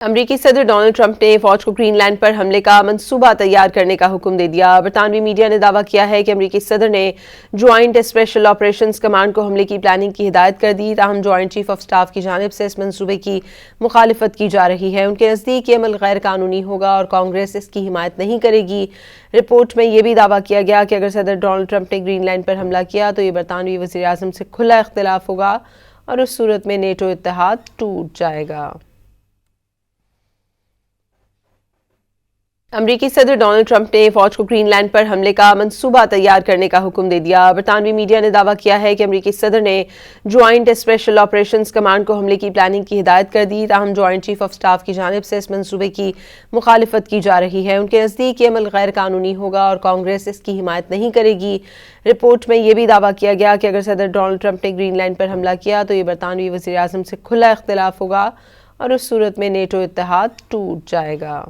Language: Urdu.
امریکی صدر ڈونلڈ ٹرمپ نے فوج کو گرین لینڈ پر حملے کا منصوبہ تیار کرنے کا حکم دے دیا۔ برطانوی میڈیا نے دعویٰ کیا ہے کہ امریکی صدر نے جوائنٹ اسپیشل آپریشنز کمانڈ کو حملے کی پلاننگ کی ہدایت کر دی، تاہم جوائنٹ چیف آف سٹاف کی جانب سے اس منصوبے کی مخالفت کی جا رہی ہے۔ ان کے نزدیک یہ عمل غیر قانونی ہوگا اور کانگریس اس کی حمایت نہیں کرے گی۔ رپورٹ میں یہ بھی دعویٰ کیا گیا کہ اگر صدر ڈونلڈ ٹرمپ نے گرین لینڈ پر حملہ کیا تو یہ برطانوی وزیر اعظم سے کھلا اختلاف ہوگا اور اس صورت میں نیٹو اتحاد ٹوٹ جائے گا۔ امریکی صدر ڈونلڈ ٹرمپ نے فوج کو گرین لینڈ پر حملے کا منصوبہ تیار کرنے کا حکم دے دیا۔ برطانوی میڈیا نے دعویٰ کیا ہے کہ امریکی صدر نے جوائنٹ اسپیشل آپریشنز کمانڈ کو حملے کی پلاننگ کی ہدایت کر دی، تاہم جوائنٹ چیف آف سٹاف کی جانب سے اس منصوبے کی مخالفت کی جا رہی ہے۔ ان کے نزدیک یہ عمل غیر قانونی ہوگا اور کانگریس اس کی حمایت نہیں کرے گی۔ رپورٹ میں یہ بھی دعویٰ کیا گیا کہ اگر صدر ڈونلڈ ٹرمپ نے گرین لینڈ پر حملہ کیا تو یہ برطانوی وزیر اعظم سے کھلا اختلاف ہوگا اور اس صورت میں نیٹو اتحاد ٹوٹ جائے گا۔